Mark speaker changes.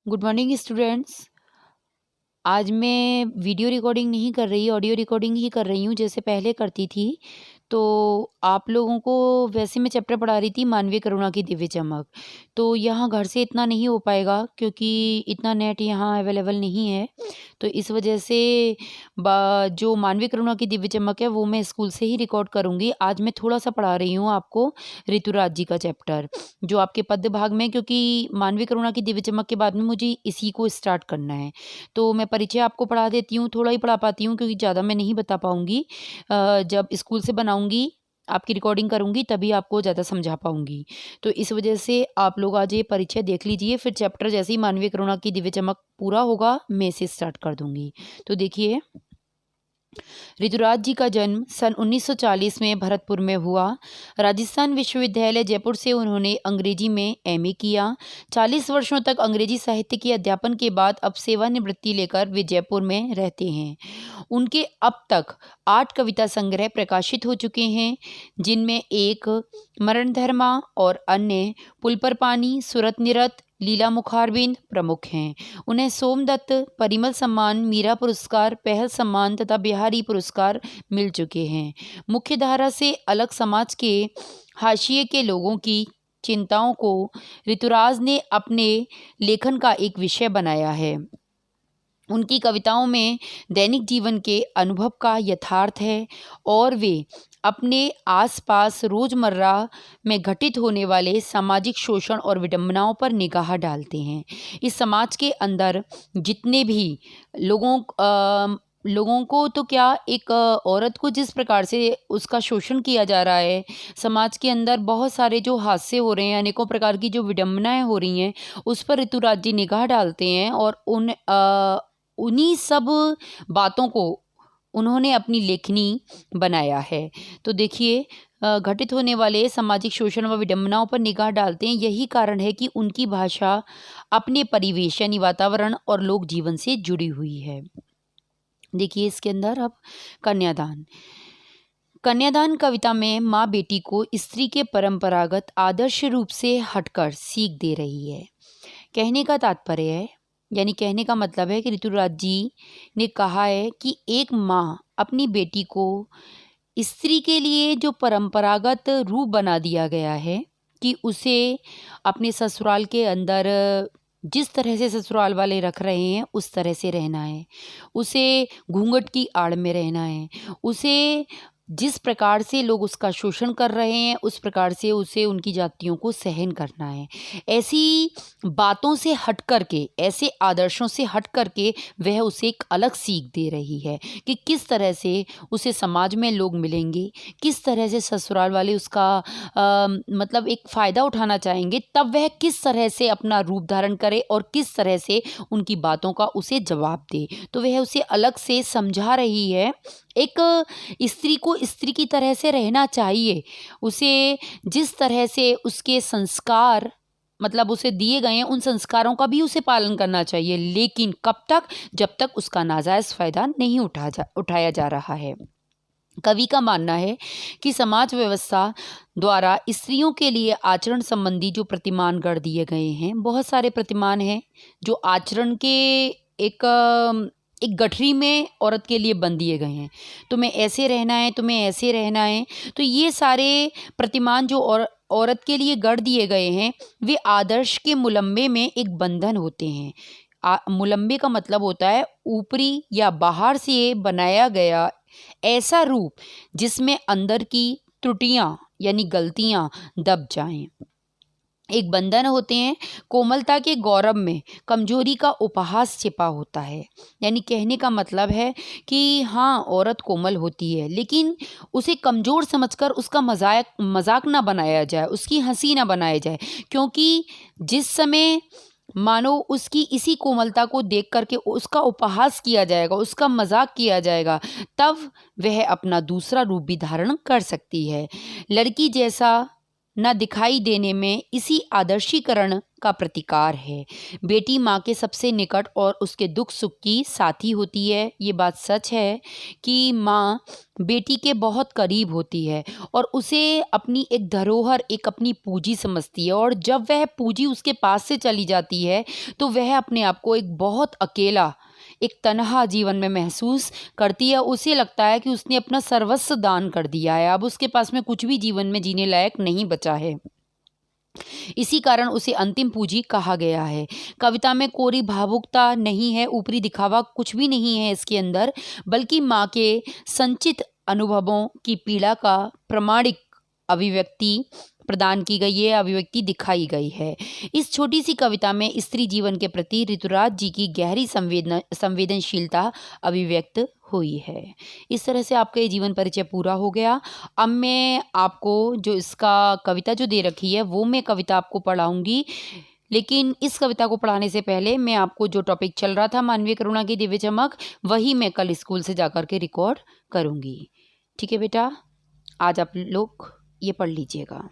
Speaker 1: Good morning students. आज मैं video recording नहीं कर रही, ऑडियो रिकॉर्डिंग ही कर रही हूँ जैसे पहले करती थी। तो आप लोगों को वैसे मैं चैप्टर पढ़ा रही थी मानवीय करुणा की दिव्य चमक। तो यहाँ घर से इतना नहीं हो पाएगा क्योंकि इतना नेट यहाँ अवेलेबल नहीं है। तो इस वजह से जो मानवीय करुणा की दिव्य चमक है वो मैं स्कूल से ही रिकॉर्ड करूँगी। आज मैं थोड़ा सा पढ़ा रही हूँ आपको ऋतुराज जी का चैप्टर, जो आपके पद्य भाग में, क्योंकि मानवीय करुणा की दिव्य चमक के बाद में मुझे इसी को स्टार्ट करना है। तो मैं परिचय आपको पढ़ा देती हूँ, थोड़ा ही पढ़ा पाती हूँ क्योंकि ज़्यादा मैं नहीं बता पाऊँगी। जब स्कूल से बनाऊँगी, आपकी रिकॉर्डिंग करूँगी तभी आपको ज़्यादा समझा पाऊँगी। तो इस वजह से आप लोग आज ये परिचय देख लीजिए, फिर चैप्टर जैसे ही मानवीय करुणा की दिव्य चमक पूरा होगा मैं इसे स्टार्ट कर दूँगी। तो देखिए, ऋतुराज जी का जन्म सन 1940 में भरतपुर में हुआ। राजस्थान विश्वविद्यालय जयपुर से उन्होंने अंग्रेजी में एमए किया। 40 वर्षों तक अंग्रेजी साहित्य के अध्यापन के बाद अब सेवानिवृत्ति लेकर वे जयपुर में रहते हैं। उनके अब तक 8 कविता संग्रह प्रकाशित हो चुके हैं, जिनमें एक मरणधर्मा और अन्य पुल पर पानी, सूरत निरत, लीला मुखारबिंद प्रमुख हैं। उन्हें सोमदत्त, परिमल सम्मान, मीरा पुरस्कार, पहल सम्मान तथा बिहारी पुरस्कार मिल चुके हैं। मुख्यधारा से अलग समाज के हाशिए के लोगों की चिंताओं को ऋतुराज ने अपने लेखन का एक विषय बनाया है। उनकी कविताओं में दैनिक जीवन के अनुभव का यथार्थ है और वे अपने आसपास रोजमर्रा में घटित होने वाले सामाजिक शोषण और विडंबनाओं पर निगाह डालते हैं। इस समाज के अंदर जितने भी लोगों को तो क्या, एक औरत को जिस प्रकार से उसका शोषण किया जा रहा है, समाज के अंदर बहुत सारे जो हादसे हो रहे हैं, अनेकों प्रकार की जो विडंबनाएं हो रही हैं, उस पर ऋतुराज जी निगाह डालते हैं और उन्हीं सब बातों को उन्होंने अपनी लेखनी बनाया है। तो देखिए, घटित होने वाले सामाजिक शोषण व विडंबनाओं पर निगाह डालते हैं। यही कारण है कि उनकी भाषा अपने परिवेश यानी वातावरण और लोक जीवन से जुड़ी हुई है। देखिए इसके अंदर अब कन्यादान। कन्यादान कविता में माँ बेटी को स्त्री के परंपरागत आदर्श रूप से हटकर सीख दे रही है। कहने का तात्पर्य है, यानी कहने का मतलब है कि ऋतुराज जी ने कहा है कि एक माँ अपनी बेटी को स्त्री के लिए जो परंपरागत रूप बना दिया गया है कि उसे अपने ससुराल के अंदर जिस तरह से ससुराल वाले रख रहे हैं उस तरह से रहना है, उसे घूंघट की आड़ में रहना है, उसे जिस प्रकार से लोग उसका शोषण कर रहे हैं उस प्रकार से उसे उनकी जातियों को सहन करना है। ऐसी बातों से हट करके, ऐसे आदर्शों से हट करके वह उसे एक अलग सीख दे रही है कि किस तरह से उसे समाज में लोग मिलेंगे, किस तरह से ससुराल वाले उसका मतलब एक फ़ायदा उठाना चाहेंगे, तब वह किस तरह से अपना रूप धारण करे और किस तरह से उनकी बातों का उसे जवाब दे। तो वह उसे अलग से समझा रही है। एक स्त्री को स्त्री की तरह से रहना चाहिए, उसे जिस तरह से उसके संस्कार मतलब उसे दिए गए हैं उन संस्कारों का भी उसे पालन करना चाहिए, लेकिन कब तक, जब तक उसका नाजायज़ फ़ायदा नहीं उठाया जा रहा है। कवि का मानना है कि समाज व्यवस्था द्वारा स्त्रियों के लिए आचरण संबंधी जो प्रतिमान गढ़ दिए गए हैं, बहुत सारे प्रतिमान हैं जो आचरण के एक गठरी में औरत के लिए बन दिए गए हैं। तुम्हें ऐसे रहना है, तुम्हें ऐसे रहना है। तो ये सारे प्रतिमान जो औरत के लिए गढ़ दिए गए हैं, वे आदर्श के मुलम्बे में एक बंधन होते हैं। मुलम्बे का मतलब होता है ऊपरी या बाहर से बनाया गया ऐसा रूप जिसमें अंदर की त्रुटियां यानी गलतियां दब जाएं। एक बंधन होते हैं, कोमलता के गौरव में कमजोरी का उपहास छिपा होता है। यानी कहने का मतलब है कि हाँ, औरत कोमल होती है लेकिन उसे कमज़ोर समझकर उसका मजाक ना बनाया जाए, उसकी हंसी ना बनाया जाए, क्योंकि जिस समय मानो उसकी इसी कोमलता को देख करके उसका उपहास किया जाएगा, उसका मजाक किया जाएगा, तब वह अपना दूसरा रूप भी धारण कर सकती है। लड़की जैसा न दिखाई देने में इसी आदर्शीकरण का प्रतिकार है। बेटी माँ के सबसे निकट और उसके दुख सुख की साथी होती है। ये बात सच है कि माँ बेटी के बहुत करीब होती है और उसे अपनी एक धरोहर, एक अपनी पूंजी समझती है, और जब वह पूंजी उसके पास से चली जाती है तो वह अपने आप को एक बहुत अकेला, एक तन्हा जीवन में महसूस करती है। उसे लगता है कि उसने अपना सर्वस्व दान कर दिया है, अब उसके पास में कुछ भी जीवन में जीने लायक नहीं बचा है। इसी कारण उसे अंतिम पूंजी कहा गया है। कविता में कोरी भावुकता नहीं है, ऊपरी दिखावा कुछ भी नहीं है इसके अंदर, बल्कि माँ के संचित अनुभवों की पीड़ा का प्रामाणिक अभिव्यक्ति प्रदान की गई है, अभिव्यक्ति दिखाई गई है। इस छोटी सी कविता में स्त्री जीवन के प्रति ऋतुराज जी की गहरी संवेदनशीलता अभिव्यक्त हुई है। इस तरह से आपका ये जीवन परिचय पूरा हो गया। अब मैं आपको जो इसका कविता जो दे रखी है वो मैं कविता आपको पढ़ाऊंगी, लेकिन इस कविता को पढ़ाने से पहले मैं आपको जो टॉपिक चल रहा था मानवीय करुणा की दिव्य चमक, वही मैं कल स्कूल से जाकर के रिकॉर्ड करूंगी। ठीक है बेटा, आज आप लोग ये पढ़ लीजिएगा।